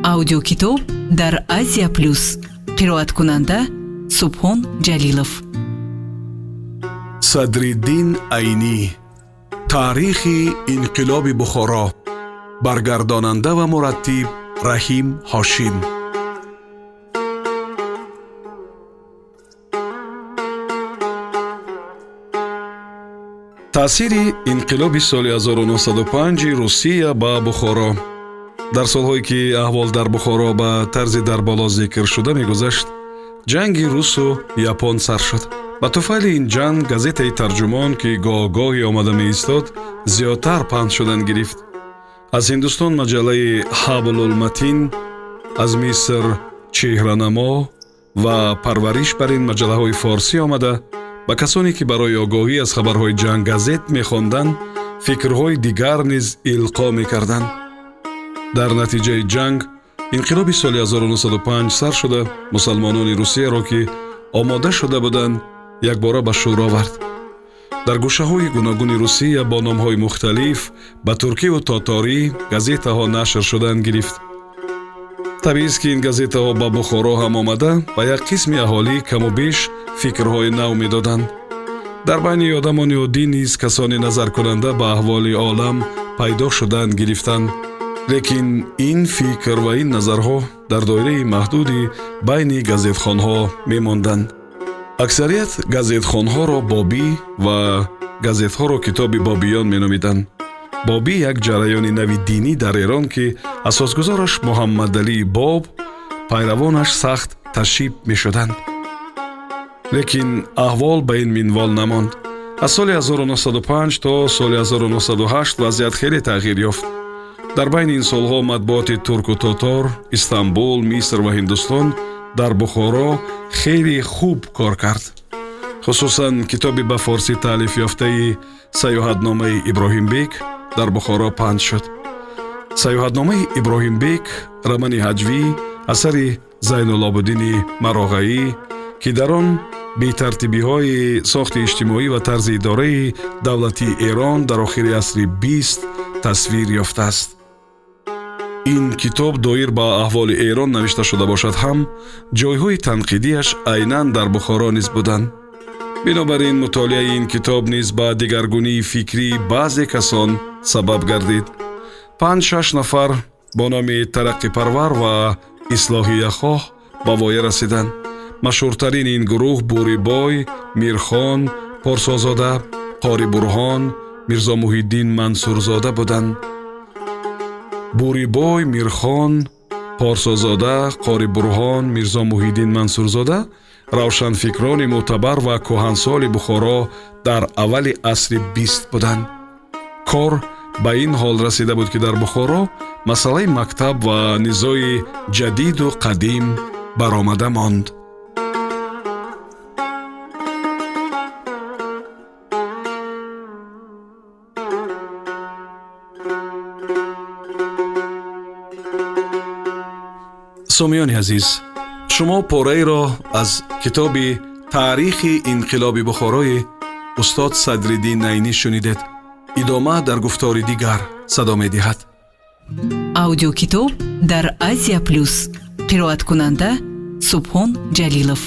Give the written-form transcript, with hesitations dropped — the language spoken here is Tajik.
аудиокитоб дар Азия Плюс. қироаткунанда Субҳон Ҷалилов. Садриддин Айнӣ. Таърихи инқилоби Бухоро. Баргардонанда ва мураттиб Раҳим Ҳошим. таъсири инқилоби соли 1905 Русия ба Бухоро. дар солҳое ки аҳвол дар Бухоро ба тарзи дар боло зикр шуда мегузашт, ҷанги Русу Япон сар шуд. ба туфайли ин ҷанг газетаи тарҷумон, ки гоҳ-гоҳи омада меистод, зиёдтар паҳн шудан гирифт. аз Ҳиндустон маҷаллаи Ҳаблулматин, аз Миср Чеҳранамо ва Парвариш бар ин маҷаллаҳои форсӣ омада, ба касоне ки барои огоҳӣ аз хабарҳои ҷанг газет мехонданд, фикрҳои дигар низ илқо мекарданд. дар натиҷаи ҷанг инқилоби соли 1905 сар шуда, мусалмонони Русияро, ки омода шуда буданд, якбора ба шӯр овард. дар гӯшаҳои гуногуни Русия бо номҳои мухталиф ба туркиву тоторӣ газетаҳо нашр шудан гирифт. табиист ки ин газетаҳо ба Бухоро ҳам омада, ба як қисми аҳолӣ каму беш фикрҳои нав медоданд. дар байни одамони оддӣ низ касони назаркунанда ба аҳволи олам пайдо шудан гирифтанд. лекин ин фикр ва ин назарҳо дар доираи маҳдуди байни газетхонҳо мемонданд. аксарият газетхонҳоро бобӣ ва газетҳоро китоби бобиён меномиданд. бобӣ як ҷараёни нави динӣ дар Эрон, ки асосгузораш Муҳаммадалии Боб, пайравонаш сахт ташиб мешуданд. лекин аҳвол ба ин минвол намонд. аз соли 1905 то соли 1908 вазъият хеле тағйир ёфт. дар байни ин солҳо матбуоти турку тотор, Истанбул, Миср ва Ҳиндустон дар Бухоро хеле хуб кор кард. хусусан китоби ба форсӣ таълиф ёфтаи Саёҳатномаи Иброҳимбек дар Бухоро паҳн шуд. Саёҳатномаи Иброҳимбек романи ҳаҷвӣ асари Зайнулобуддини Мароғаӣ, ки дар он бетартибиҳои сохти иҷтимоӣ ва тарзи идораи давлатии Эрон дар охири асри 20 тасвир ёфтааст. ин китоб доир ба аҳволи Эрон навишта шуда бошад ҳам, ҷойҳои танқидияш айнан дар Бухоро низ буданд. бинобар ин мутолиаи ин китоб низ ба дигаргунии фикрии баъзе касон сабаб гардид. 5-6 нафар бо номи тараққипарвар ва ислоҳияхоҳ ба воя расиданд. машҳуртарини ин гурӯҳ Бурибой, Мирхон, Порсозода, Қори Бурҳон, Мирзо Муҳиддин Мансурзода буданд. Бурибой, Мирхон, Порсозода, Қори Бурҳон, Мирзо Муҳиддин Мансурзода равшанфикрони мӯътабар ва кӯҳансоли Бухоро дар аввали асри 20 буданд. кор ба ин ҳол расида буд, ки дар Бухоро масъалаи мактаб ва низои ҷадиду қадим баромада монд. сомиёни азиз, шумо пораеро аз китоби таърихи инқилоби Бухорои устод Садриддин Айнӣ шунидед. идома дар гуфтори дигар садо медиҳад. аудиокитоб дар Азия Плюс. қироаткунанда Субҳон Ҷалилов.